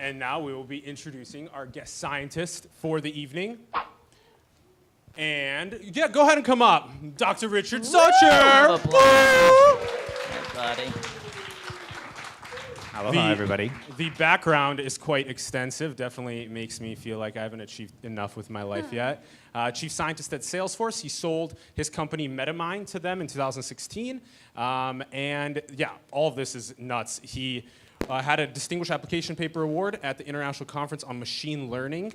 And now we will be introducing our guest scientist for the evening. And yeah, go ahead and come up, Dr. Richard Socher. Everybody. Aloha, everybody. The background is quite extensive. Definitely makes me feel like I haven't achieved enough with my life yet. Chief scientist at Salesforce. He sold his company MetaMind to them in 2016. And yeah, all of this is nuts. He had a Distinguished Application Paper Award at the International Conference on Machine Learning.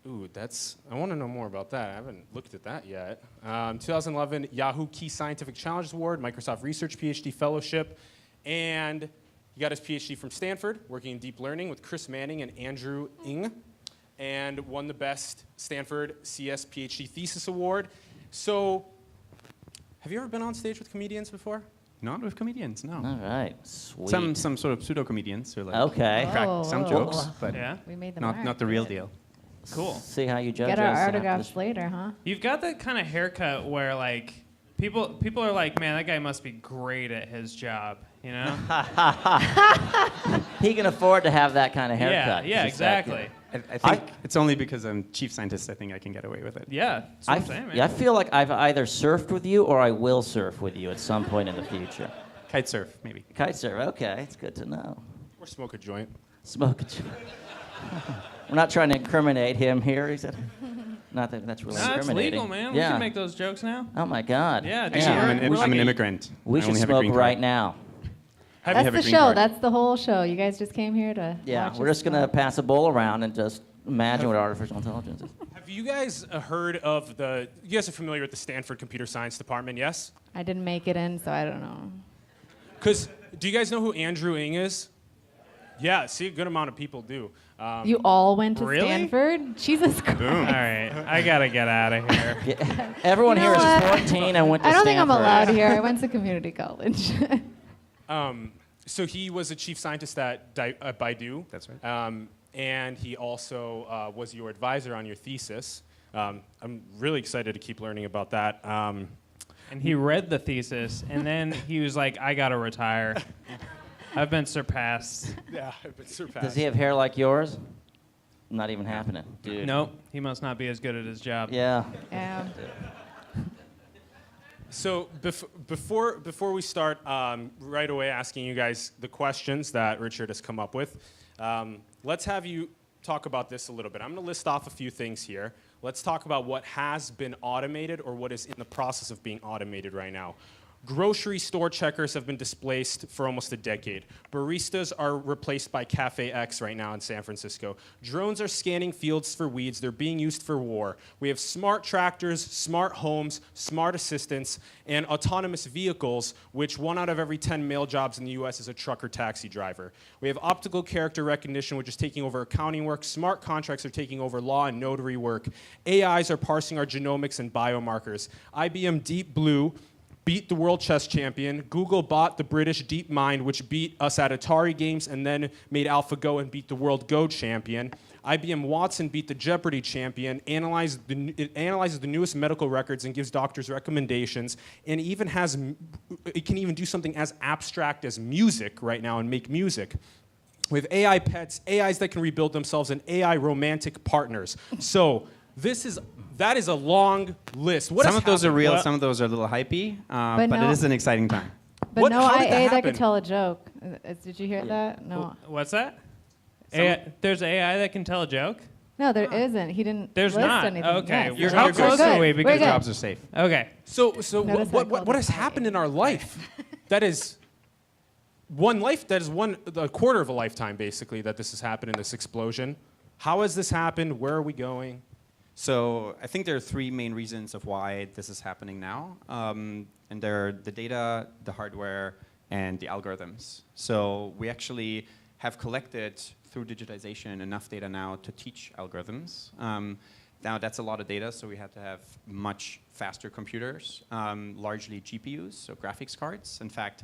Ooh, I want to know more about that. I haven't looked at that yet. 2011 Yahoo Key Scientific Challenges Award, Microsoft Research PhD Fellowship, and he got his PhD from Stanford, working in deep learning with Chris Manning and Andrew Ng, and won the Best Stanford CS PhD Thesis Award. So, have you ever been on stage with comedians before? Not with comedians, no. All right, sweet. Some sort of pseudo-comedians who Okay. some jokes, but Yeah. We made them not the real deal. Cool. See how you judge Get our us after autographs this. later, huh? You've got that kind of haircut where like people are like, man, that guy must be great at his job, you know? He can afford to have that kind of haircut. Yeah, He's that exactly. good. I think it's only because I'm chief scientist I think I can get away with it. Yeah, that's what I'm saying, man. I feel like I've either surfed with you or I will surf with you at some point in the future. Kite surf, maybe. Kite surf, okay, it's good to know. Or smoke a joint. Smoke a joint. We're not trying to incriminate him here. He said, not that that's really No, it's incriminating. legal, man. Yeah. We can make those jokes now. Oh my God. Yeah, dude. Actually, Yeah. I'm an immigrant. We I should only have a smoke green right card. now. Have That's you the a green show. card. That's the whole show. You guys just came here to Yeah, watch we're us just gonna pass a bowl around and just imagine what artificial intelligence is. Have you guys heard of you guys are familiar with the Stanford Computer Science Department, yes? I didn't make it in, so I don't know. Because, do you guys know who Andrew Ng is? Yeah, see, a good amount of people do. You all went to Really? Stanford? Jesus Christ. All right, I gotta get out of here. Yeah. Everyone You know here is what? 14 and went to I don't think I'm Stanford. allowed here. I went to community college. So he was a chief scientist at Baidu. That's right. And he also was your advisor on your thesis. I'm really excited to keep learning about that. And he read the thesis, and then he was like, I gotta retire. I've been surpassed. Yeah, I've been surpassed. Does he have hair like yours? Not even happening, dude. Nope, he must not be as good at his job. Yeah. Yeah. So before we start right away asking you guys the questions that Richard has come up with, let's have you talk about this a little bit. I'm going to list off a few things here. Let's talk about what has been automated or what is in the process of being automated right now. Grocery store checkers have been displaced for almost a decade. Baristas are replaced by Cafe X right now in San Francisco. Drones are scanning fields for weeds. They're being used for war. We have smart tractors, smart homes, smart assistants, and autonomous vehicles, which 1 out of every 10 male jobs in the US is a truck or taxi driver. We have optical character recognition, which is taking over accounting work. Smart contracts are taking over law and notary work. AIs are parsing our genomics and biomarkers. IBM Deep Blue beat the world chess champion. Google bought the British DeepMind, which beat us at Atari games and then made AlphaGo and beat the world Go champion. IBM Watson beat the Jeopardy champion, it analyzes the newest medical records and gives doctors recommendations, and it can even do something as abstract as music right now and make music. We have AI pets, AIs that can rebuild themselves, and AI romantic partners. So that is a long list. Some of those are real, some of those are a little hypey, but no- it is an exciting time. But no how did that IA that happen? could tell a joke. Did you hear that? No. What's that? There's AI that can tell a joke? No, there isn't. He didn't There's list not. anything. Okay, Yes. how We're close good. are we? We're Because good. Jobs are safe. Okay. So Notice I called what has it happened IA. in our life that is a quarter of a lifetime, basically, that this has happened in this explosion? How has this happened? Where are we going? So I think there are 3 main reasons of why this is happening now. And they're the data, the hardware, and the algorithms. So we actually have collected, through digitization, enough data now to teach algorithms. Now that's a lot of data, so we had to have much faster computers, largely GPUs, so graphics cards. In fact,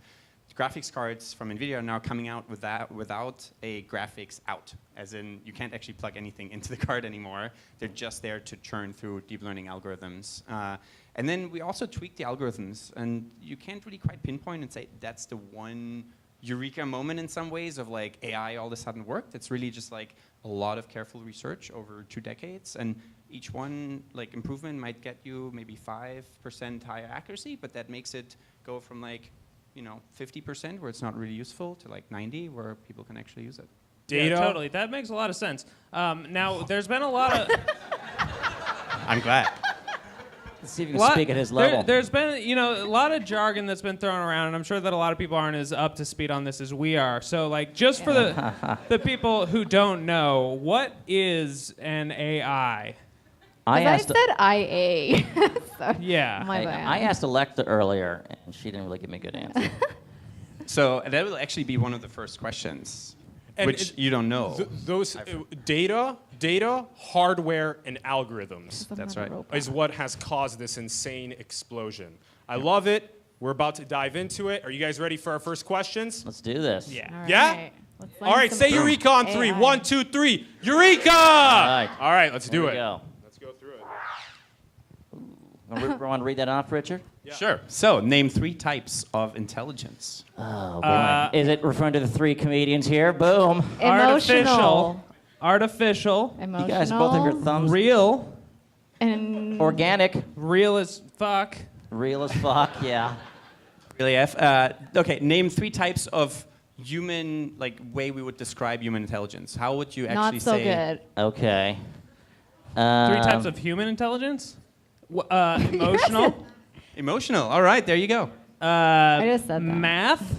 graphics cards from NVIDIA are now coming out without a graphics out, as in you can't actually plug anything into the card anymore. They're just there to churn through deep learning algorithms. And then we also tweak the algorithms, and you can't really quite pinpoint and say that's the one eureka moment in some ways of like AI all of a sudden worked. It's really just like a lot of careful research over 2 decades, and each one like improvement might get you maybe 5% higher accuracy, but that makes it go from like 50% where it's not really useful to like 90 where people can actually use it. Data. Yeah, totally. That makes a lot of sense. Now, there's been a lot of... I'm glad. Let's see if you can speak at his level. There's been, a lot of jargon that's been thrown around, and I'm sure that a lot of people aren't as up to speed on this as we are. So, like, just for the people who don't know, what is an AI? I said IA. So, Yeah. my bad. I asked Alexa earlier, and she didn't really give me a good answer. So that will actually be one of the first questions, And which you don't know. Those data, hardware, and algorithms That's right. is what has caused this insane explosion. I love it. We're about to dive into it. Are you guys ready for our first questions? Let's do this. Yeah. All Yeah? right. Let's learn All right, some say Eureka on 3. AI. 1, 2, 3. Eureka! right. All right, let's Here do we it. go. Let's go through it. Want to read that off, Richard? Yeah. Sure. So name 3 types of intelligence. Oh, boy. Is it referring to the 3 comedians here? Boom. Emotional. Artificial. Emotional. You guys both have your thumbs. Real. And Organic. Real as fuck. Real as fuck, yeah. Really, F. Okay, name 3 types of human, like, way we would describe human intelligence. How would you actually not so say? good. Okay. 3 types of human intelligence? Emotional. Emotional. All right, there you go. I just said that. Math.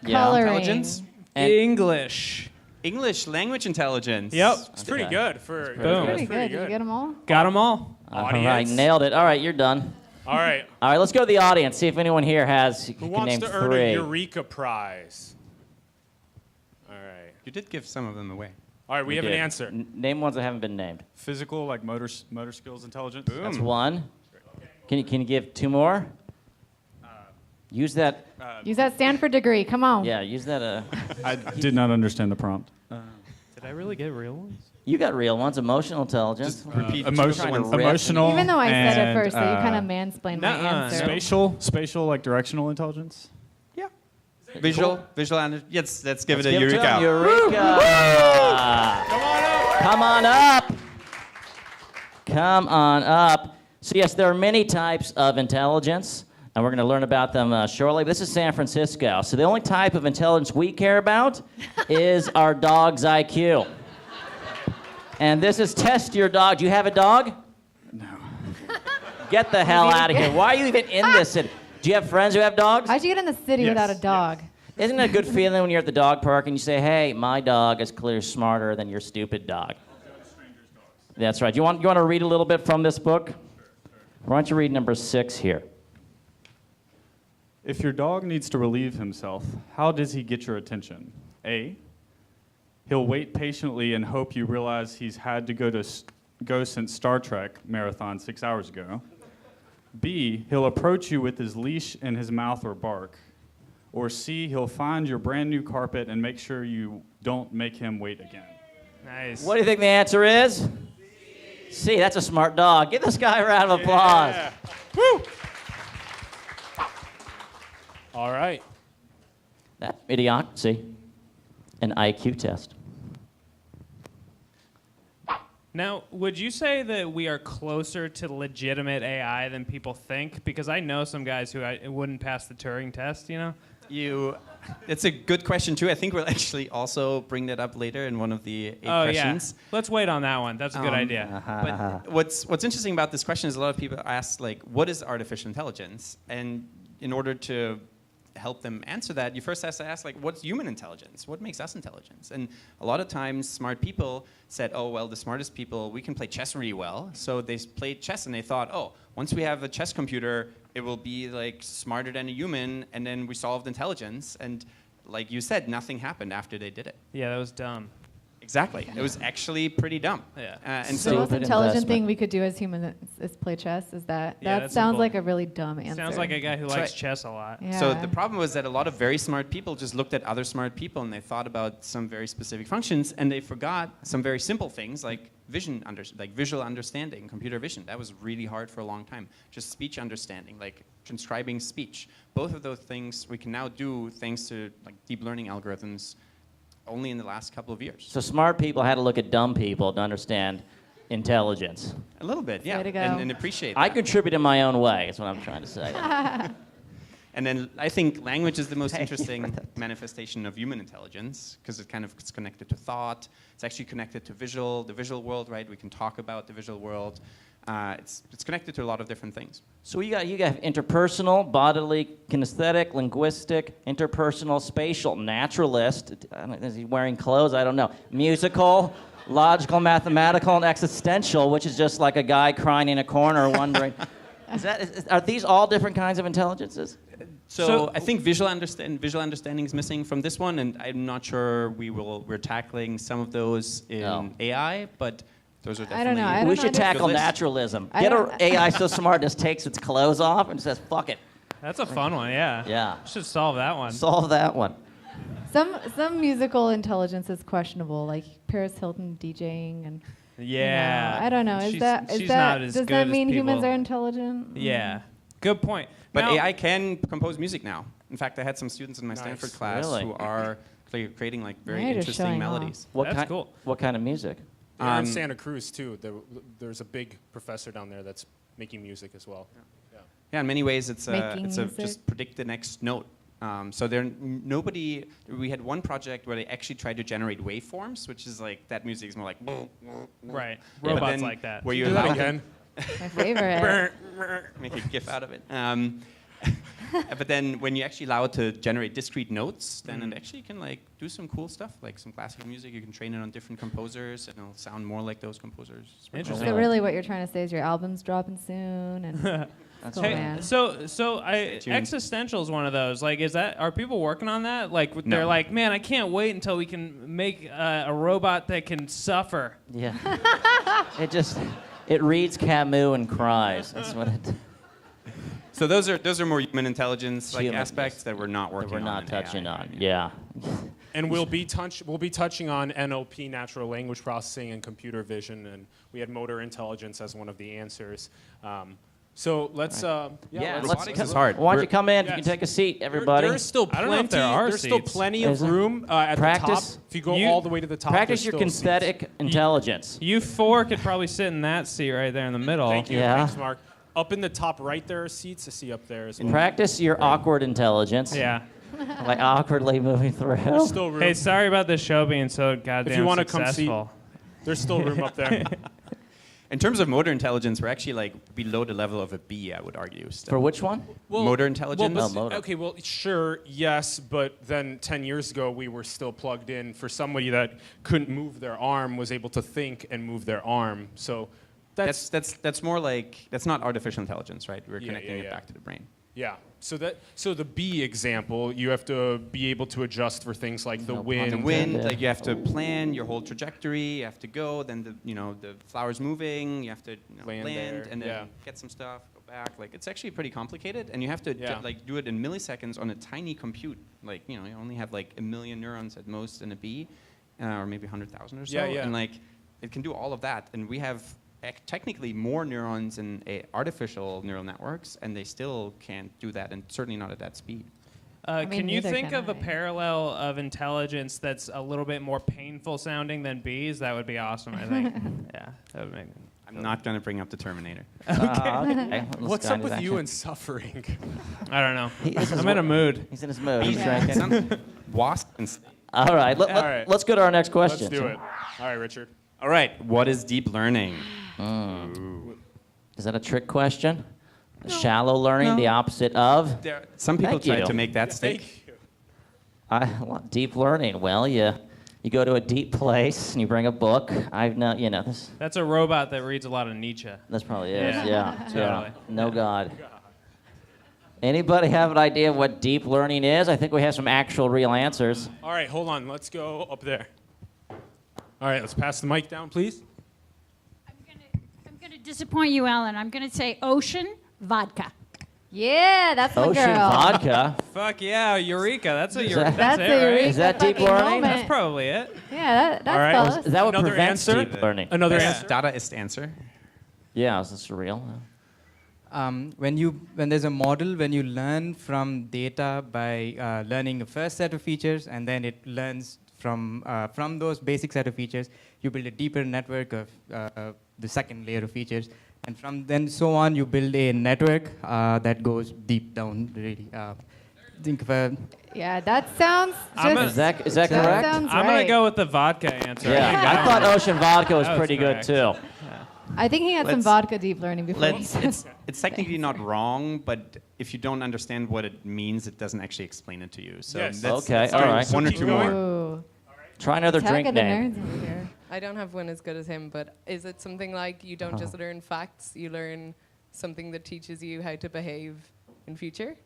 Yeah. Coloring. Intelligence. And- English. English language intelligence. Yep. It's pretty Okay. good for. Boom. Pretty good. Did you get them all? Got them all. All right, Audience. nailed it. All right, you're done. All right. All right, let's go to the audience. See if anyone here has. Who can wants name to earn 3. a Eureka prize? All right. You did give some of them away. All right, we have an did. answer. Name ones that haven't been named. Physical, like motor skills intelligence. That's 1. Can you give 2 more? Use that. Use that Stanford degree. Come on. Yeah, use that. I did not understand the prompt. Did I really get real ones? You got real ones. Emotional intelligence. Just repeat. Emotional, Trying to rip. emotional. Even though I said it and, first, so you kind of mansplained my nuh-uh. answer. spatial, like directional intelligence. Yeah. Visual. Yes, let's give it a Give it to Eureka. him. Eureka! Come on up. Come on up. So yes, there are many types of intelligence, and we're going to learn about them shortly. This is San Francisco, so the only type of intelligence we care about is our dog's IQ. And this is test your dog. Do you have a dog? No. Get the hell out of here. Why are you even in this city? Do you have friends who have dogs? How'd you get in the city Yes, without a dog? Isn't it a good feeling when you're at the dog park and you say, hey, my dog is clearly smarter than your stupid dog? That's right. You want to read a little bit from this book? Why don't you read number 6 here? If your dog needs to relieve himself, how does he get your attention? A, he'll wait patiently and hope you realize he's had to go since Star Trek marathon 6 hours ago. B, he'll approach you with his leash in his mouth or bark. Or C, he'll find your brand new carpet and make sure you don't make him wait again. Nice. What do you think the answer is? C, that's a smart dog. Give this guy a round of applause. Yeah. Woo! All right. That's idiocracy. An IQ test. Now, would you say that we are closer to legitimate AI than people think? Because I know some guys who wouldn't pass the Turing test, It's a good question too. I think we'll actually also bring that up later in one of the 8 questions. Yeah. Let's wait on that one. That's a good idea. But what's interesting about this question is a lot of people ask, like, what is artificial intelligence? And in order to help them answer that, you first have to ask, like, what's human intelligence? What makes us intelligent? And a lot of times, smart people said, oh, well, the smartest people, we can play chess really well. So they played chess and they thought, oh, once we have a chess computer, it will be like smarter than a human, and then we solved intelligence. And like you said, nothing happened after they did it. Yeah, that was dumb. Exactly. It was actually pretty dumb. Yeah. And The most Stupid intelligent investment. thing we could do as humans is play chess. Is that? Yeah, That that's sounds simple. like a really dumb answer. Sounds like a guy who That's likes right. chess a lot. Yeah. So the problem was that a lot of very smart people just looked at other smart people and they thought about some very specific functions and they forgot some very simple things like visual understanding, computer vision. That was really hard for a long time. Just speech understanding, like transcribing speech. Both of those things we can now do thanks to like deep learning algorithms only in the last couple of years. So smart people had to look at dumb people to understand intelligence. A little bit, yeah, Way to go. and appreciate that. I contribute in my own way, is what I'm trying to say. And then I think language is the most interesting manifestation of human intelligence because it's connected to thought. It's actually connected to the visual world, right? We can talk about the visual world. It's connected to a lot of different things. So you got interpersonal, bodily, kinesthetic, linguistic, interpersonal, spatial, naturalist. Is he wearing clothes? I don't know. Musical, logical, mathematical, and existential, which is just like a guy crying in a corner wondering. Are these all different kinds of intelligences? So I think visual understanding is missing from this one, and I'm not sure we're tackling some of those in AI, but those are definitely. I don't know. I don't We should understand. tackle Good list. naturalism. I Get an don't- AI so smart it just takes its clothes off and says, fuck it. That's a fun one, yeah. Yeah. Should solve that one. Solve that one. Some musical intelligence is questionable, like Paris Hilton DJing and. Yeah. I don't know. Is She's- that she's not as does good that as mean humans people. are intelligent? Yeah. Good point. But Now- AI can compose music now. In fact, I had some students in my Nice. Stanford class Really? who are creating like very Now you're just interesting showing off. melodies. That's cool. What kind of music? They're in Santa Cruz too. There's a big professor down there that's making music as well. Yeah, in many ways, it's Making music. just predict the next note. So we had one project where they actually tried to generate waveforms, which is like, that music is more like. Right. But Robots then like that. Where you Do allow that them, again. My favorite. make a GIF out of it. But then when you actually allow it to generate discrete notes, then it actually can like do some cool stuff, like some classical music. You can train it on different composers, and it'll sound more like those composers. It's pretty Interesting. So really, what you're trying to say is your album's dropping soon, and That's cool, right. man. Existential is one of those. Like, are people working on that? Like, No. they're like, man, I can't wait until we can make a robot that can suffer. Yeah. It reads Camus and cries. That's what it. So those are more human intelligence like Human, aspects yes. that we're not working We're on. not in touching AI. on. Yeah. And we'll be touching on NLP, natural language processing, and computer vision, and we had motor intelligence as one of the answers. So let's robotics is hard. Why don't We're- you come in? You Yes. can take a seat, everybody. There's still I plenty. don't know if there are there's still seats. plenty Is of there? room at Practice. the top. If you go You- all the way to the top, Practice there's your still seats. kinesthetic intelligence. You four could probably sit in that seat right there in the middle. Thank you. Yeah. Thanks, Mark. Up in the top right, there are seats. I see up there as well. Practice your awkward intelligence. Yeah. Like awkwardly moving through. There's still room. Hey, sorry about this show being so goddamn if you want to come see, successful. there's still room up there. In terms of motor intelligence, we're actually like below the level of a B, I would argue. still. For which one? Motor intelligence? Well, Oh, motor. Okay, well, sure, yes, but then 10 years ago, we were still plugged in for somebody that couldn't move their arm, was able to think and move their arm. So That's more like, that's not artificial intelligence, right? We're Yeah, connecting yeah, it yeah. back to the brain. yeah. So the B example, you have to be able to adjust for things like the No wind. The pun wind, intended. like you have to plan your whole trajectory, you have to go, then the flower's moving, you have to Land land there, and then yeah. get some stuff, go back. Like it's actually pretty complicated, and you have to Yeah. like do it in milliseconds on a tiny compute. Like you only have like 1 million neurons at most in a bee, or maybe 100,000 or so. Yeah, yeah. And like it can do all of that, and we have technically more neurons in artificial neural networks, and they still can't do that, and certainly not at that speed. mean, Can you neither think can of a I. parallel of intelligence that's a little bit more painful sounding than bees? That would be awesome, I think. Yeah, that would make. I'm not going to bring up the Terminator. Okay. What's up with you and suffering? I don't know. He- this is I'm in a what- mood. He's in his mood. He's Yeah. drinking. Wasp and All right. All right. Let's go to our next question. Let's do it. All right, Richard. All right, what is deep learning? Is that a trick question? Shallow learning, the opposite of? Some people Thank try you. to make that stick. Thank you. Deep learning. Well, you go to a deep place and you bring a book. This. That's a robot that reads a lot of Nietzsche. That's probably it. Yeah. Yeah. Totally. No God. Anybody have an idea of what deep learning is? I think we have some actual real answers. All right, hold on. Let's go up there. All right, let's pass the mic down, please. I'm gonna disappoint you, Alan. I'm gonna say ocean vodka. Yeah, that's my Ocean girl. vodka. Fuck yeah, Eureka. That's a Is Eureka. that- That's That's it, a right? Eureka Is that deep fucking learning? moment. That's probably it. Yeah, that's All right. close. Is that what Another prevents answer? deep learning? Another Best answer. Dadaist answer. Yeah, is this real? When there's a model, when you learn from data by learning a first set of features, and then it learns from those basic set of features, you build a deeper network of the second layer of features, and from then so on, you build a network that goes deep down. Really, think of a Yeah, that sounds I'm just. gonna- Is that that correct? sounds I'm right. gonna go with the vodka answer. Yeah, I thought ocean vodka was That was pretty correct. good too. I think he had some Let's- vodka deep learning before he Let's, said. it's technically not wrong, but if you don't understand what it means, it doesn't actually explain it to you. So Yes. Okay, let's all do right. one or Keep two going. more. Ooh. Try another Attack drink of the name. nerds over here. I don't have one as good as him, but is it something like you don't just learn facts, you learn something that teaches you how to behave in future?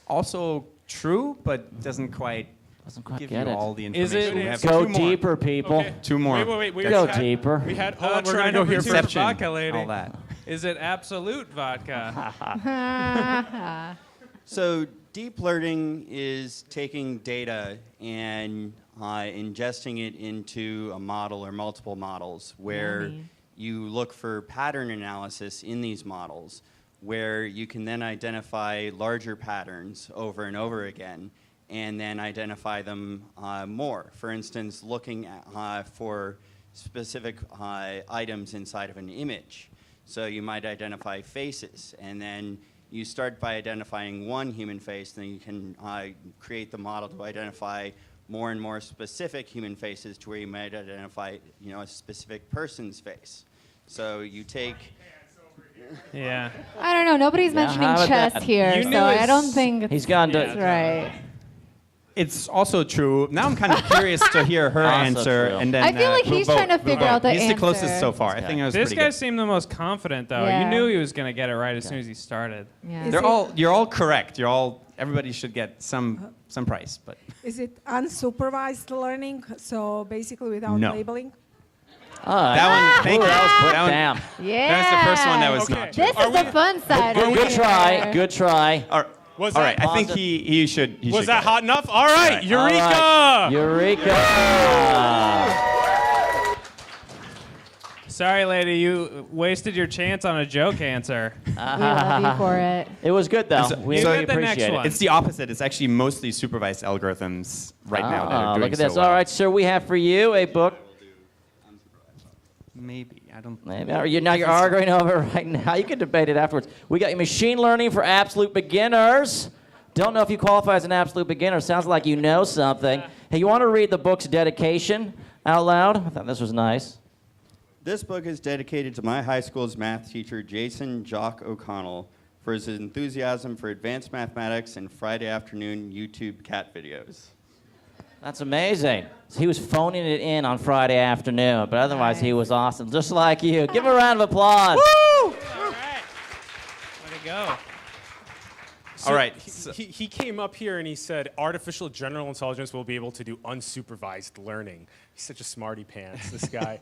Also true, but doesn't quite Doesn't quite give get you it. all the Is it- information. We have Go two more. deeper, people. Okay. Two more. Wait. We Go had- deeper. We had. Hold on, we're try gonna go number here two. first. Perception, Vodka lady. all that. Is it absolute vodka? So deep learning is taking data and ingesting it into a model or multiple models where Yummy. you look for pattern analysis in these models where you can then identify larger patterns over and over again and then identify them more. For instance, looking at, for specific items inside of an image. So you might identify faces, and then you start by identifying one human face, then you can create the model to identify more and more specific human faces to where you might identify, a specific person's face. So you take. Yeah. I don't know. Nobody's Yeah, mentioning how about chess that? here, You so knew I his- don't think He's gone to. that's right. It's also true. Now I'm kind of curious to hear her Also answer, true. and then I feel like we'll he's vote. trying to We'll figure vote. out the He's the closest answer. so far. I Okay. think it was This pretty guy good. seemed the most confident, though. Yeah. You knew he was gonna get it right as soon as he started. Yeah. You're all correct. Everybody should get some prize, but Is it unsupervised learning? So basically without No. labeling? All right. that one, thank Ooh, you. that was quick. That one- Damn. Yeah. That was the first one that was Okay. not true. This is the fun side. of Good try. here. Good try. Was All that right, I think positive? he should. He Was should that get it. hot enough? All right, All Eureka! All right. Eureka. Sorry, lady, you wasted your chance on a joke answer. We love you for it. It was good though. So- We You so get the next appreciate one. it. It's the opposite. It's actually mostly supervised algorithms right now that are doing look at this. so well. All right, sir, we have for you a book. Maybe I don't. Maybe. You're arguing over it right now. You can debate it afterwards. We got machine learning for absolute beginners. Don't know if you qualify as an absolute beginner. Sounds like you know something. Hey, you want to read the book's dedication out loud? I thought this was nice. This book is dedicated to my high school's math teacher, Jason Jock O'Connell, for his enthusiasm for advanced mathematics and Friday afternoon YouTube cat videos. That's amazing. So he was phoning it in on Friday afternoon, but otherwise he was awesome, just like you. Give him a round of applause. All right. Way to go. All right. He came up here and he said artificial general intelligence will be able to do unsupervised learning. He's such a smarty pants, this guy.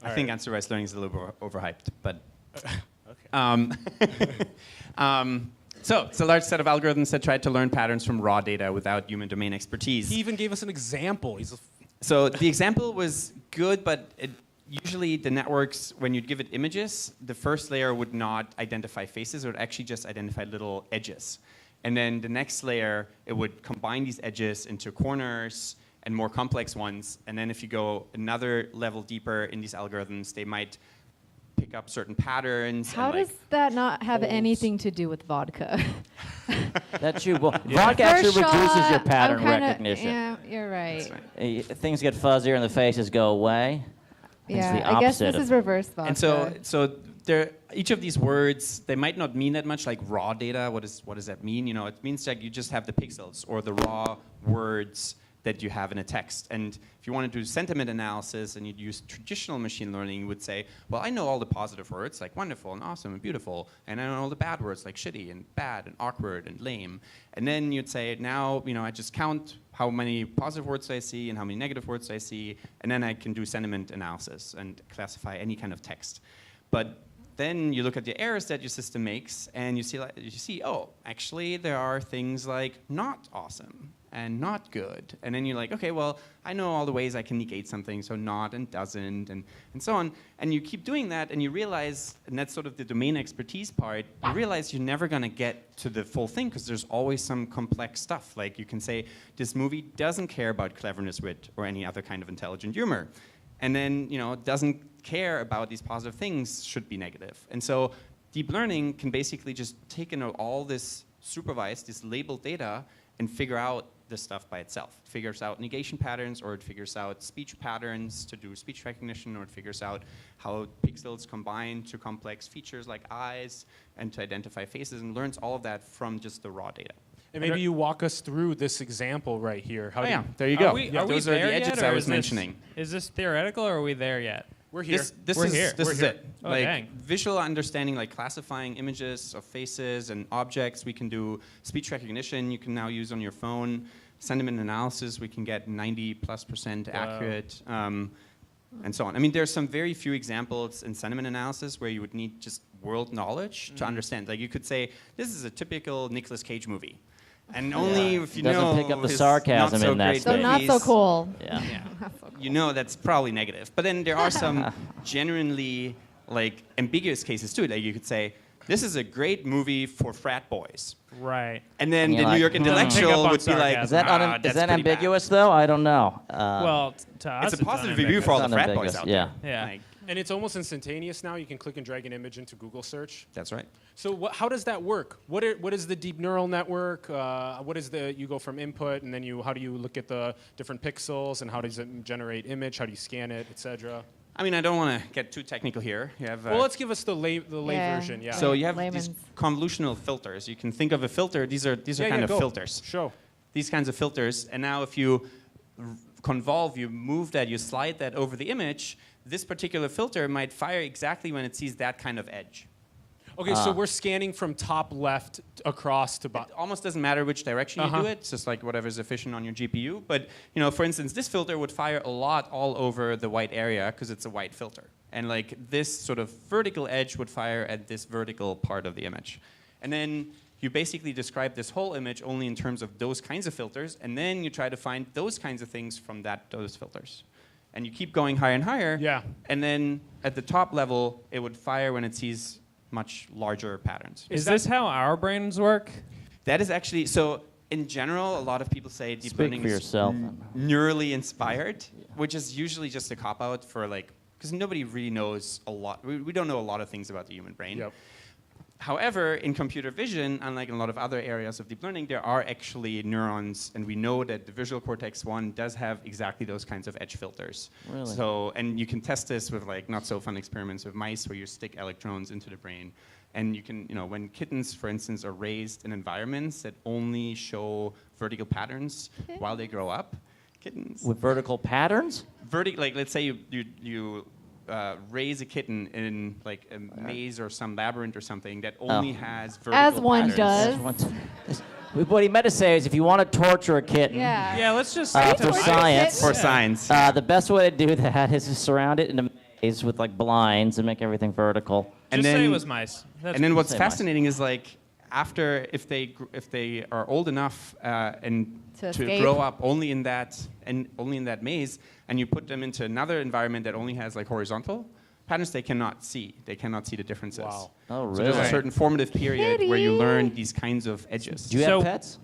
I think unsupervised learning is a little overhyped, but. So it's a large set of algorithms that tried to learn patterns from raw data without human domain expertise. He even gave us an example. So the example was good, but usually the networks, when you'd give it images, the first layer would not identify faces, it would actually just identify little edges. And then the next layer, it would combine these edges into corners and more complex ones. And then if you go another level deeper in these algorithms, they might pick up certain patterns. How and does that not have holes. anything to do with vodka? That's true. Well, vodka actually First reduces shot, your pattern I'm kinda- recognition. Yeah, you're right. That's right. Things get fuzzier and the faces go away. It's Yeah, the I guess opposite this of- is reverse vodka. And so each of these words, they might not mean that much, like raw data. What does that mean? It means like you just have the pixels or the raw words that you have in a text. And if you want to do sentiment analysis and you'd use traditional machine learning, you would say, well, I know all the positive words like wonderful and awesome and beautiful, and I know all the bad words like shitty and bad and awkward and lame. And then you'd say, now, I just count how many positive words I see and how many negative words I see, and then I can do sentiment analysis and classify any kind of text. But then you look at the errors that your system makes, and you see, oh, actually there are things like not awesome and not good. And then you're like, okay, well, I know all the ways I can negate something, so not and doesn't, and so on. And you keep doing that, and you realize, and that's sort of the domain expertise part, you realize you're never going to get to the full thing, because there's always some complex stuff. Like you can say, this movie doesn't care about cleverness, wit, or any other kind of intelligent humor. And then, doesn't care about these positive things should be negative. And so deep learning can basically just take all this supervised, this labeled data, and figure out this stuff by itself. It figures out negation patterns, or it figures out speech patterns to do speech recognition, or it figures out how pixels combine to complex features like eyes and to identify faces, and learns all of that from just the raw data. And maybe you walk us through this example right here. There you go. Those are the edges I was mentioning. Is this theoretical, or are we there yet? We're here. This is it. Oh, like dang. visual understanding, like classifying images of faces and objects. We can do speech recognition. You can now use on your phone. Sentiment analysis. We can get 90+% accurate, and so on. I mean, there's some very few examples in sentiment analysis where you would need just world knowledge to understand. Like you could say, this is a typical Nicolas Cage movie. And only if you doesn't pick up the his sarcasm not so in that great space. So not so movies, cool. Yeah. Not so cool. you know that's probably negative. But then there are some genuinely like ambiguous cases too. Like you could say, this is a great movie for frat boys. Right. And then And the you're New like, York Pick up intellectual on would be like, Is that, that's is that pretty bad." ambiguous, though? I don't know. Well, to us, It's a positive review unambiguous. for all the It's frat unambiguous, boys out yeah. there. Yeah. Like, And it's almost instantaneous now. You can click and drag an image into Google search. that's right. So how does that work? What is the deep neural network? What is you go from input, and then how do you look at the different pixels, and how does it generate image? How do you scan it, etc.? I mean, I don't want to get too technical here. You have, Well, let's give us the lay Yeah. version. Yeah. so you have these Layman's. convolutional filters. You can think of a filter. These are kind of go. filters. Show. These kinds of filters. And now if you convolve, you move that, you slide that over the image, this particular filter might fire exactly when it sees that kind of edge. Okay, so we're scanning from top left across to bottom. It almost doesn't matter which direction you do it. It's just like whatever's efficient on your GPU. But for instance, this filter would fire a lot all over the white area because it's a white filter. And like this sort of vertical edge would fire at this vertical part of the image. And then you basically describe this whole image only in terms of those kinds of filters, and then you try to find those kinds of things from those filters. And you keep going higher and higher. Yeah. And then at the top level, it would fire when it sees much larger patterns. Is this how our brains work? That is actually, so in general, a lot of people say deep Speak learning for is yourself. neurally inspired, which is usually just a cop-out for like, because nobody really knows a lot. We don't know a lot of things about the human brain. Yep. However, in computer vision, unlike in a lot of other areas of deep learning, there are actually neurons, and we know that the visual cortex 1 does have exactly those kinds of edge filters. Really? So, and you can test this with like not so fun experiments with mice where you stick electrons into the brain. And you can, when kittens, for instance, are raised in environments that only show vertical patterns while they grow up, kittens. With vertical patterns? Like let's say you raise a kitten in like a maze or some labyrinth or something that only has vertical As one patterns. does. What he meant to say is if you want to torture a kitten Yeah. Yeah, let's just for torture science, For science. the best way to do that is to surround it in a maze with like blinds and make everything vertical. And just say then- it was mice. That's And then what's Say mice. fascinating is like after if they are old enough and To to escape. grow up only in that maze, and you put them into another environment that only has like horizontal patterns, they cannot see. They cannot see the differences. Wow. Oh, So there's a really? certain formative period where you Kitty. learn these kinds of edges. Do you So- have pets?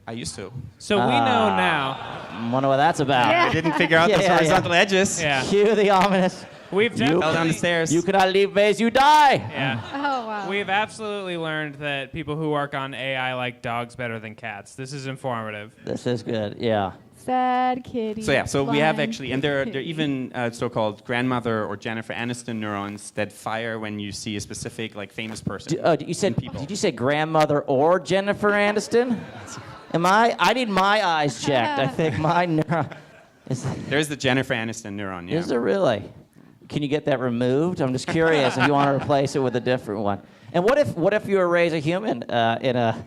I used to. So we know now. Wonder what that's about. Yeah. I didn't figure out Yeah, those yeah, yeah. horizontal edges. Yeah. Cue the ominous. We've Fell down the definitely. stairs. You cannot leave maze, you die. Yeah. Oh, wow. We've absolutely learned that people who work on AI like dogs better than cats. This is informative. This is good, yeah. Sad kitty. So yeah, so we have blind actually, and there are kitty. even so-called grandmother or Jennifer Aniston neurons that fire when you see a specific like famous person. Did you say grandmother or Jennifer Aniston? I need my eyes checked. I think my neuron. There's the Jennifer Aniston neuron. Yeah. Is there really? Can you get that removed? I'm just curious if you want to replace it with a different one. And what if you erase a human in a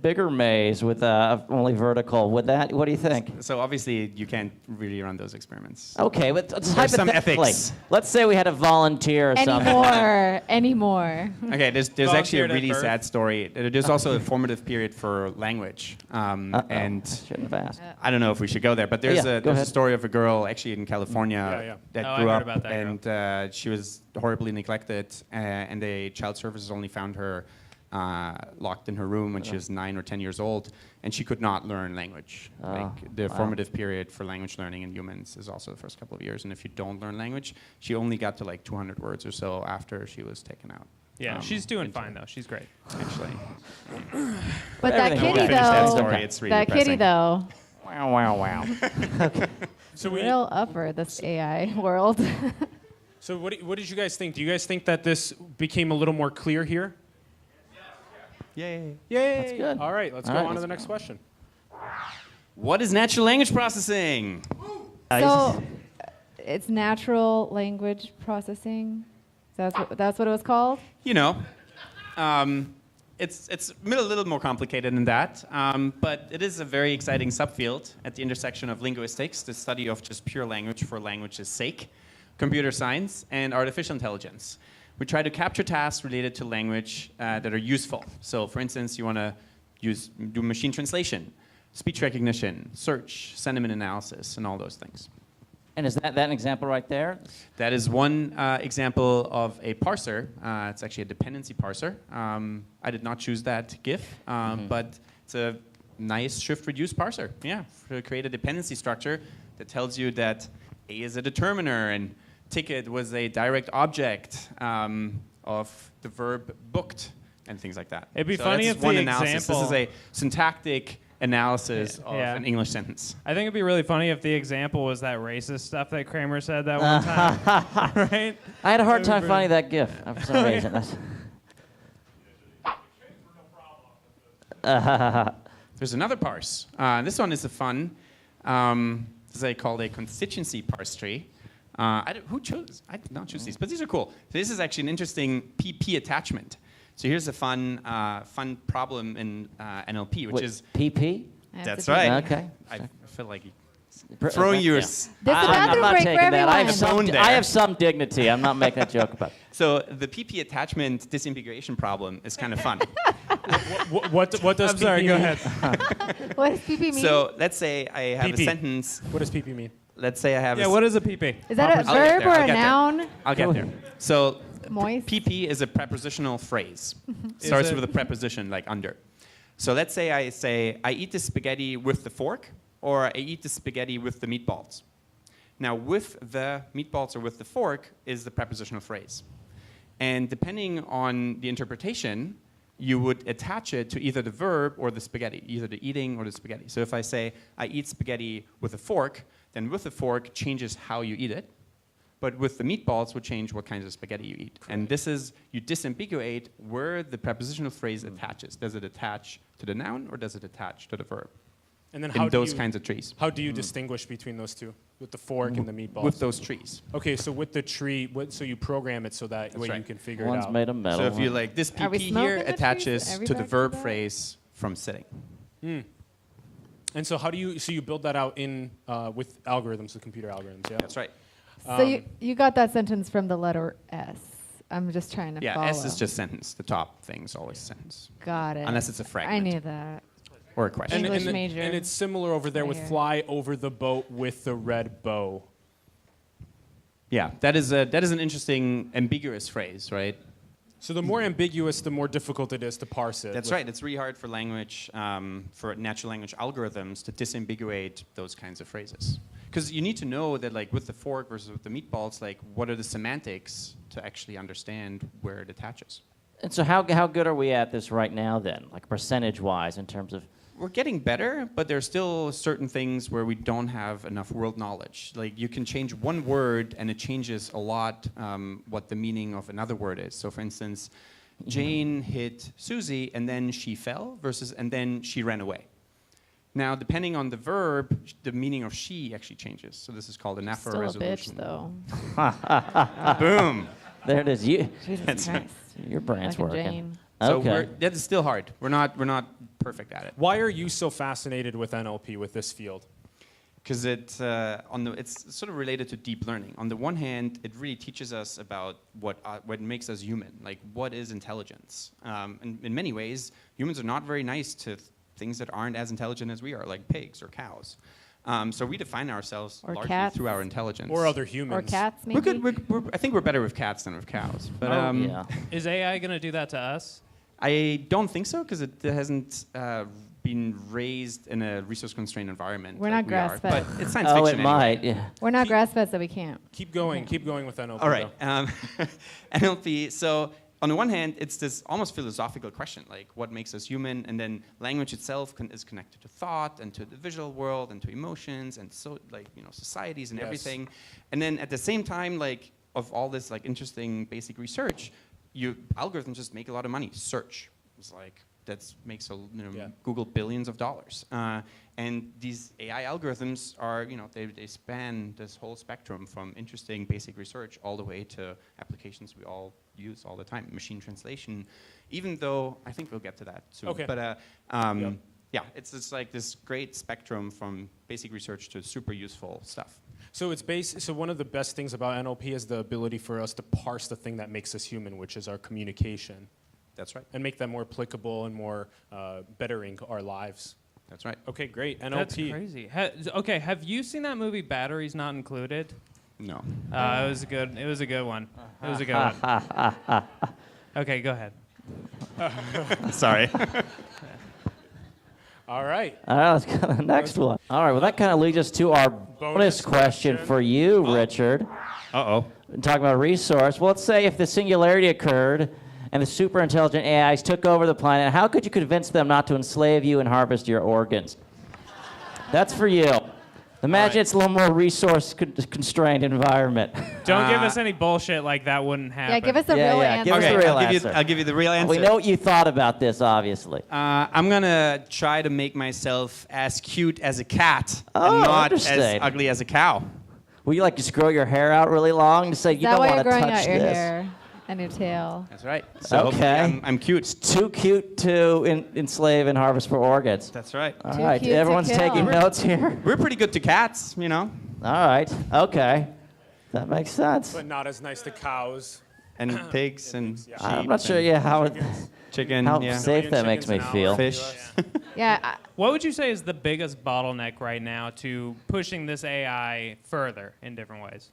bigger maze with only vertical? What do you think? So obviously you can't really run those experiments. Okay, but There's some hypothetically, ethics. let's say we had a volunteer or something. Anymore. Okay, there's actually a Volunteered at really birth. sad story. There's also a formative period for language, and Shouldn't have asked. I don't know if we should go there, but there's Yeah, go a ahead. story of a girl actually in California Yeah. that Oh, I grew heard up about that girl. and she was horribly neglected, and the child services only found her locked in her room when she was 9 or 10 years old, and she could not learn language. The formative period for language learning in humans is also the first couple of years, and if you don't learn language, she only got to like 200 words or so after she was taken out. Yeah, she's doing fine though. She's great. Actually. But that Everything kitty will finish that though, story. It's really that kitty depressing. though, Wow. So we. real upper this AI world. So what did you guys think? Do you guys think that this became a little more clear here? Yay. Yay! That's good. All right, let's All go right, on to let's the next go. question. What is natural language processing? So it's natural language processing. That's what it was called. You know, it's a little more complicated than that, but it is a very exciting subfield at the intersection of linguistics, the study of just pure language for language's sake, computer science, and artificial intelligence. We try to capture tasks related to language that are useful. So, for instance, you want to do machine translation, speech recognition, search, sentiment analysis, and all those things. And is that an example right there? That is one example of a parser. It's actually a dependency parser. I did not choose that GIF, but it's a nice shift-reduce parser. Yeah, to create a dependency structure that tells you that A is a determiner and ticket was a direct object of the verb booked and things like that. It'd be So funny that's if one the analysis. example- This is a syntactic analysis of Yeah. an English sentence. I think it'd be really funny if the example was that racist stuff that Kramer said that one time, right? I had a hard time Over- finding that GIF for some reason. There's another parse. This one is a fun, this I call a constituency parse tree. Who chose? I did not choose these, but these are cool. So this is actually an interesting PP attachment. So here's a fun problem in NLP, which Wait, is PP? that's right. Okay. I feel like throwing you. Yeah. This is a I'm bathroom not break taking for that. I have everyone. Zone some. there. I have some dignity. I'm not making a joke about it. So the PP attachment disambiguation problem is kind of fun. What does I'm sorry, PP go mean? ahead. What does PP mean? So let's say I have PP. a sentence. What does PP mean? Let's say I have Yeah, a what is a PP? is that a I'll get verb there, or I'll a get there. noun? I'll get there. So Moist. PP is a prepositional phrase. Starts it- with a preposition like under. So let's say I eat the spaghetti with the fork, or I eat the spaghetti with the meatballs. Now with the meatballs or with the fork is the prepositional phrase. And depending on the interpretation, you would attach it to either the verb or the spaghetti, either the eating or the spaghetti. So if I say I eat spaghetti with a fork, then with the fork changes how you eat it. But with the meatballs would change what kinds of spaghetti you eat. And this is, you disambiguate where the prepositional phrase attaches. Does it attach to the noun or does it attach to the verb? And then In how do those you, kinds of trees. how do you distinguish between those two? With the fork and the meatballs? With those trees. Okay, so with the tree, so you program it so that way you right. can figure One's it out. made of metal. So if you like, this Are we PP smoking here the trees? attaches to the Everybody verb do that? phrase from sitting. And so how do you build that out in with algorithms, the computer algorithms? Yeah. That's right. So you got that sentence from the letter S. I'm just trying to Yeah, follow. S is just sentence. The top thing is always sentence. Got it. Unless it's a I fragment. knew that. Or a question. English and major. and it's similar over there Right with here. fly over the boat with the red bow. Yeah, that is an interesting ambiguous phrase, right? So the more ambiguous, the more difficult it is to parse it. That's right. It's really hard for language, for natural language algorithms to disambiguate those kinds of phrases. Because you need to know that, like, with the fork versus with the meatballs, like, what are the semantics to actually understand where it attaches? And so how good are we at this right now then, like percentage-wise in terms of? We're getting better, but there's still certain things where we don't have enough world knowledge. Like, you can change one word and it changes a lot what the meaning of another word is. So for instance, Jane hit Susie and then she fell versus and then she ran away. Now, depending on the verb, the meaning of she actually changes. So this is called an Still aphoresolution. a bitch, though. Boom. There it is. You, Jesus Christ. your brain's Fucking working. Jane. So Okay. that is still hard. We're not perfect at it. Why are you so fascinated with NLP, with this field? Because it's sort of related to deep learning. On the one hand, it really teaches us about what makes us human, like what is intelligence. And in many ways, humans are not very nice to things that aren't as intelligent as we are, like pigs or cows. So we define ourselves Or largely cats. through our intelligence. Or other humans? Or cats, maybe? I think we're better with cats than with cows. But Yeah. Is AI going to do that to us? I don't think so, because it hasn't been raised in a resource-constrained environment. We're like not we are. grass-fed. But it's science Oh, fiction it anyway. might. Yeah. We're not grass-fed, so we can't. Keep going with NLP. All right. though. NLP. So on the one hand, it's this almost philosophical question, like what makes us human, and then language itself is connected to thought and to the visual world and to emotions and so societies and Yes. everything. And then at the same time, like of all this like interesting basic research, algorithms just make a lot of money. Search is like makes Google billions of dollars. And these AI algorithms are, they span this whole spectrum from interesting basic research all the way to applications we all use all the time, machine translation, even though I think we'll get to that soon. Okay. But Yep. yeah, it's just like this great spectrum from basic research to super useful stuff. So so one of the best things about NLP is the ability for us to parse the thing that makes us human, which is our communication, That's right. and make that more applicable and more bettering our lives. That's right. Okay, great. NLP. That's crazy. Okay, have you seen that movie Batteries Not Included? No. It was a good one. It was a good one. Okay, go ahead. Sorry. All right. All right, let's go to the next one. All right, well, that kind of leads us to our bonus question for you, Richard. Uh-oh. Talking about resource. Well, let's say if the singularity occurred and the super intelligent AIs took over the planet, how could you convince them not to enslave you and harvest your organs? That's for you. Imagine it's a little more resource-constrained environment. Don't give us any bullshit like that wouldn't happen. Yeah, give us a Yeah, real yeah, answer. give us Okay, the real I'll answer. give you the real answer. We know what you thought about this, obviously. I'm gonna try to make myself as cute as a cat Oh, and not as interesting. ugly as a cow. Will you just grow your hair out really long to say Is you that don't why want you're to growing touch out your this? hair and your tail? That's right. So hopefully Okay. I'm cute. Too cute to enslave and harvest for organs. That's right. All Too right, cute to everyone's kill. taking notes here. We're pretty good to cats, All right, okay. That makes sense. But not as nice to cows. and pigs and Yeah. sheep. I'm not sure and yet how chicken. how yeah. safe that makes me Chickens an feel. hour. Fish. Yeah, What would you say is the biggest bottleneck right now to pushing this AI further in different ways?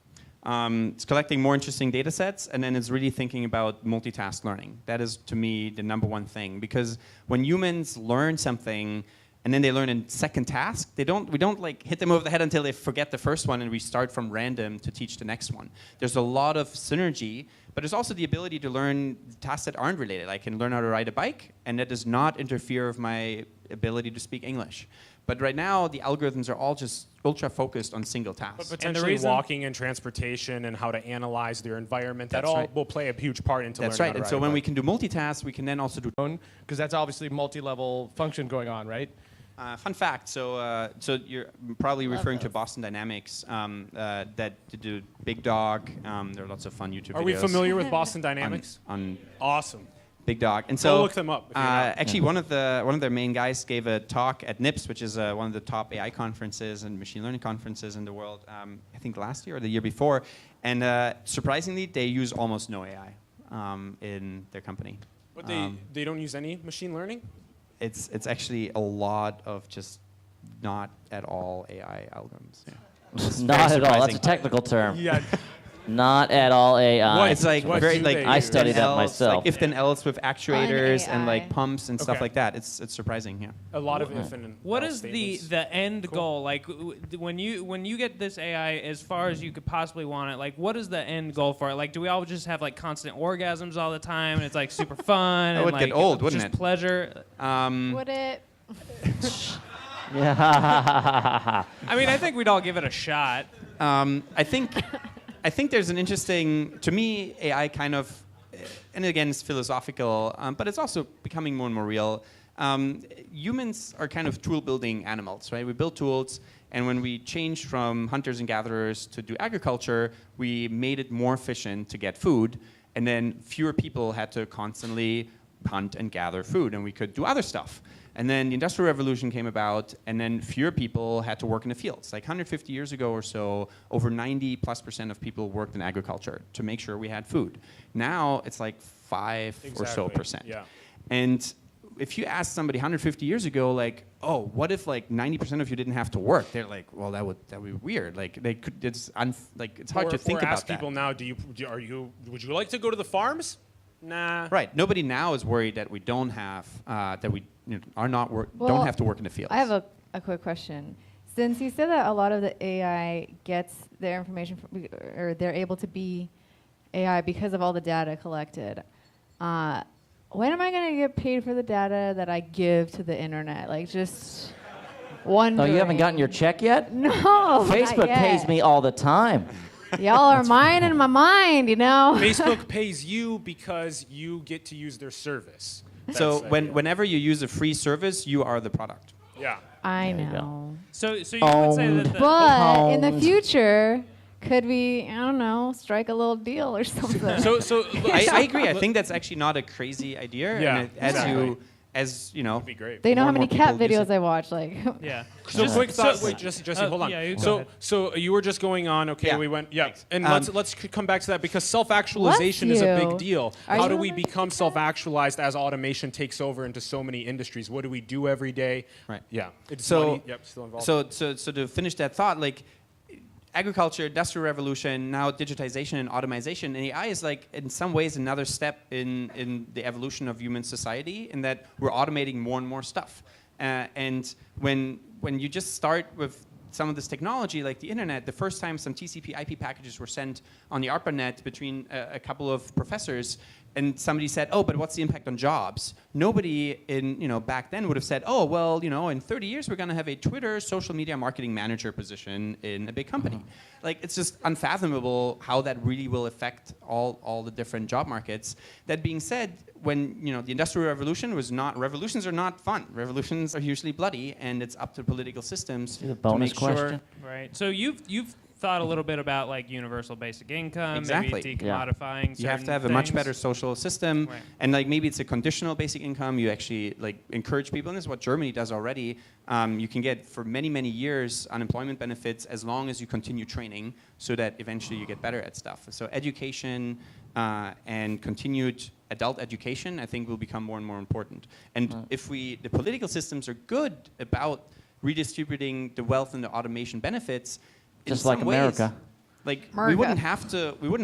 It's collecting more interesting data sets, and then it's really thinking about multitask learning. That is, to me, the number one thing. Because when humans learn something, and then they learn a second task, we don't like hit them over the head until they forget the first one, and we start from random to teach the next one. There's a lot of synergy, but there's also the ability to learn tasks that aren't related. I can learn how to ride a bike, and that does not interfere with my ability to speak English. But right now, the algorithms are all just ultra focused on single tasks. But potentially walking and transportation and how to analyze their environment, that That's all right. will play a huge part into That's learning right. how to And so ride a when we bike. can do multitask, we can then also do. Because that's obviously multi-level function going on, right? Fun fact. So you're probably referring to Boston Dynamics that to do Big Dog. There are lots of fun YouTube videos. Are we familiar with Boston Dynamics? on Awesome. Big Dog. And so look them up if you're not. actually, one of their main guys gave a talk at NIPS, which is one of the top AI conferences and machine learning conferences in the world. I think last year or the year before. And surprisingly, they use almost no AI in their company. But they don't use any machine learning? It's actually a lot of just not at all AI algorithms. Yeah. It's very Not at all. That's a surprising. technical term. Yeah. Not at all AI. It's like What very do like they I use? studied that if-then-else, myself. Like if then else with actuators and like AI. pumps and stuff Okay. like that. It's surprising, yeah. A lot of if and What else is statements. the end Cool. goal? Like when you get this AI as far as you could possibly want it, like what is the end goal for it? Like do we all just have like constant orgasms all the time and it's like super fun That and would like get old, wouldn't just it? pleasure? would it? Yeah. I mean, I think we'd all give it a shot. I think there's an interesting, to me, AI kind of, and again, it's philosophical, but it's also becoming more and more real. Humans are kind of tool-building animals, right? We build tools, and when we changed from hunters and gatherers to do agriculture, we made it more efficient to get food. and then fewer people had to constantly hunt and gather food, and we could do other stuff. And then the Industrial Revolution came about, and then fewer people had to work in the fields. Like 150 years ago or so, over 90+% of people worked in agriculture to make sure we had food. Now it's like 5 or so percent. Yeah. And if you ask somebody 150 years ago, like, oh, what if like 90% of you didn't have to work? They're like, well, that would be weird. Like they could, it's hard to think or about ask that. people now, would you like to go to the farms? Nah. Right. Nobody now is worried that we don't have don't have to work in the fields. I have a quick question. Since you said that a lot of the AI gets their information from, or they're able to be AI because of all the data collected, when am I going to get paid for the data that I give to the internet? Like, just wondering. Oh, you haven't gotten your check yet? No. Facebook pays me all the time. Y'all are mine in my mind, you know? Facebook pays you because you get to use their service. So That's whenever you use a free service, you are the product. Yeah. I There you go. know. So you would say that the But in the future, could we, I don't know, strike a little deal or something? I agree. I think that's actually not a crazy idea. Yeah, And exactly. as you know, That'd be great. They know more how and many more cat people use videos I watch. Like, yeah. So quick thought. Wait, Jesse, hold on. yeah, you go ahead. So you were just going on. Okay, Yeah. we went. Yeah, and Um, let's come back to that because self-actualization is a you. big deal. Are How you do we allergic to become cats? self-actualized as automation takes over into so many industries? What do we do every day? Right. Yeah. It's So money. Yep. Still involved. So to finish that thought, like agriculture, industrial revolution, now digitization and automation, and AI is like in some ways another step in the evolution of human society in that we're automating more and more stuff. And when you just start with some of this technology, like the internet, the first time some TCP/IP packages were sent on the ARPANET between a couple of professors, and somebody said, "Oh, but what's the impact on jobs?" Nobody back then would have said, "Oh, well, in 30 years we're going to have a Twitter social media marketing manager position in a big company." Like it's just unfathomable how that really will affect all the different job markets. That being said, when the Industrial Revolution was not, revolutions are not fun. Revolutions are usually bloody, and it's up to political systems The to bonus make sure. question. Right. So you've thought a little bit about like universal basic income, Exactly. maybe Yeah. decommodifying. You have to certain have a much things. better social system, Right. and like maybe it's a conditional basic income. You actually like encourage people, and this is what Germany does already. You can get for many years unemployment benefits as long as you continue training, so that eventually you get better at stuff. So education and continued adult education, I think, will become more and more important. And if the political systems are good about redistributing the wealth and the automation benefits, in Just like some ways, America. like we America. wouldn't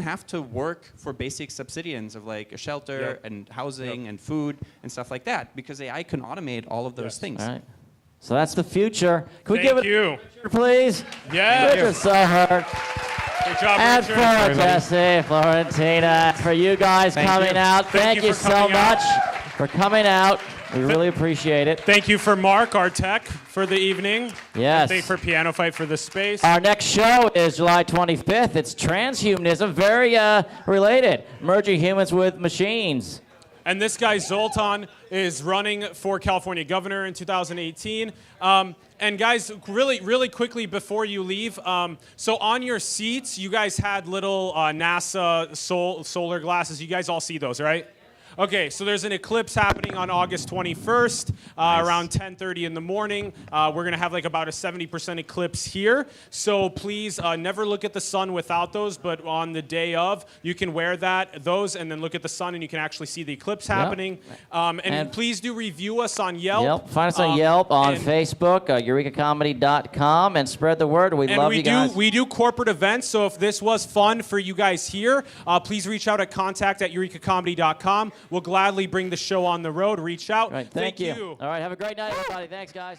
have to work for basic subsidies of like a shelter Yep. and housing and food and stuff like that because AI can automate all of those Yes. things. All right. So that's the future. Can we Thank give it you. please? Yeah. Richard Socher. Good job, And Richard. for Jesse, Florentina, for you guys Thank coming you. out. Thank Thank you you for so coming out. much for coming out. We really appreciate it. Thank you for Mark, our tech, for the evening. Yes. Thank you for Piano Fight for the space. Our next show is July 25th. It's transhumanism, very related, merging humans with machines. And this guy, Zoltan, is running for California governor in 2018. And guys, really quickly before you leave, so on your seats, you guys had little NASA solar glasses. You guys all see those, right? Okay, so there's an eclipse happening on August 21st, around 10:30 in the morning. We're gonna have like about a 70% eclipse here. So please never look at the sun without those, but on the day of, you can wear those and then look at the sun and you can actually see the eclipse happening. And please do review us on Yelp. Find us on Yelp, on and- Facebook, EurekaComedy.com, and spread the word. We love you guys. We do corporate events, so if this was fun for you guys here, please reach out at contact@EurekaComedy.com. We'll gladly bring the show on the road. Reach out. All right, thank you. All right, have a great night, everybody. Thanks, guys.